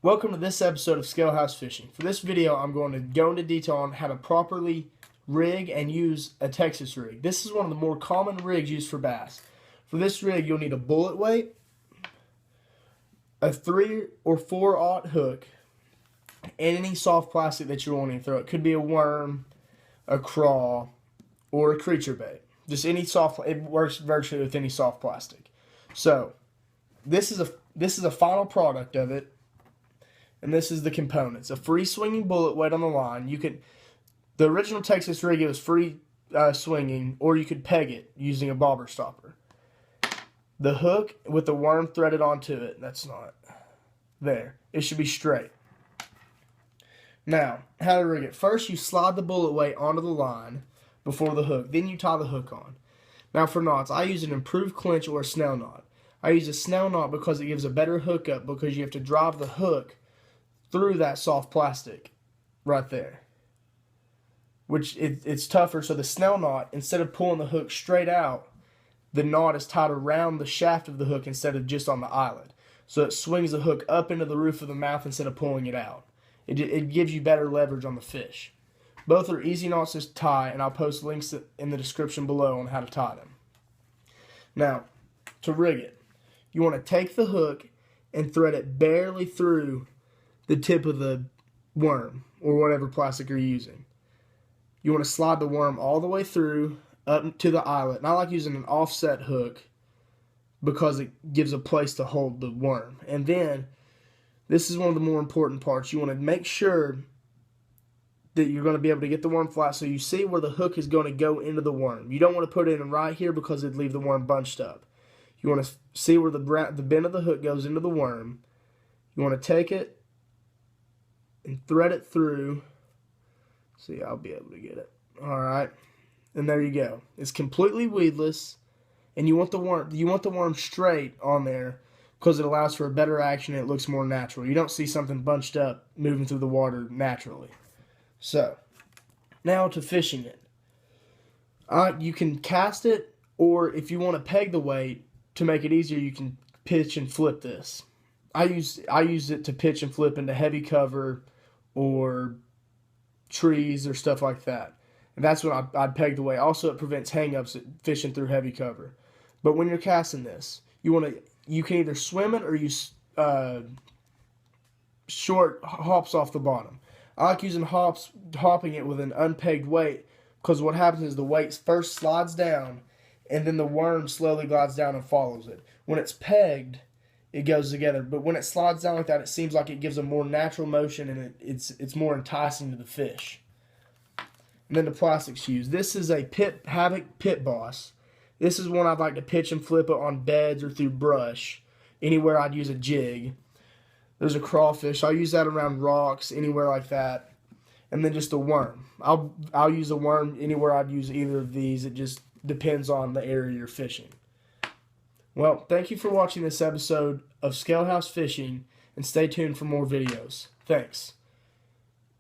Welcome to this episode of Scalehouse Fishing. For this video, I'm going to go into detail on how to properly rig and use a Texas rig. This is one of the more common rigs used for bass. For this rig, you'll need a bullet weight, a 3 or 4/0 hook, and any soft plastic that you're wanting to throw. It could be a worm, a craw, or a creature bait. Just any soft. It works virtually with any soft plastic. So, this is a final product of it. And this is the components. A free swinging bullet weight on the line. The original Texas rig, it was free swinging, or you could peg it using a bobber stopper. The hook with the worm threaded onto it. That's not there. It should be straight. Now, how to rig it. First, you slide the bullet weight onto the line before the hook. Then you tie the hook on. Now, for knots, I use an improved clinch or a snell knot. I use a snell knot because it gives a better hookup because you have to drive the hook through that soft plastic right there, which it's tougher. So the snell knot, instead of pulling the hook straight out, the knot is tied around the shaft of the hook instead of just on the eyelet. So it swings the hook up into the roof of the mouth instead of pulling it out. It gives you better leverage on the fish. Both are easy knots to tie, and I'll post links in the description below on how to tie them. Now, to rig it, you want to take the hook and thread it barely through the tip of the worm or whatever plastic you're using. You want to slide the worm all the way through up to the eyelet. And I like using an offset hook because it gives a place to hold the worm. And then, this is one of the more important parts. You want to make sure that you're going to be able to get the worm flat so you see where the hook is going to go into the worm. You don't want to put it in right here because it'd leave the worm bunched up. You want to see where the bend of the hook goes into the worm. You want to take it and thread it through. See, I'll be able to get it. Alright. And there you go. It's completely weedless. And you want the worm straight on there because it allows for a better action and it looks more natural. You don't see something bunched up moving through the water naturally. So, now to fishing it. You can cast it, or if you want to peg the weight to make it easier, you can pitch and flip this. I use it to pitch and flip into heavy cover or trees or stuff like that. And that's when I'd peg the weight. Also, it prevents hang-ups fishing through heavy cover. But when you're casting this, you can either swim it or use short hops off the bottom. I like using hopping it with an unpegged weight because what happens is the weight first slides down and then the worm slowly glides down and follows it. When it's pegged, it goes together, but when it slides down like that, it seems like it gives a more natural motion and it's more enticing to the fish. And then the plastics used. This is a Havoc Pitboss. This is one I'd like to pitch and flip it on beds or through brush. Anywhere I'd use a jig. There's a crawfish. I'll use that around rocks, anywhere like that. And then just a worm. I'll use a worm anywhere I'd use either of these. It just depends on the area you're fishing. Well, thank you for watching this episode of Scalehouse Fishing, and stay tuned for more videos. Thanks.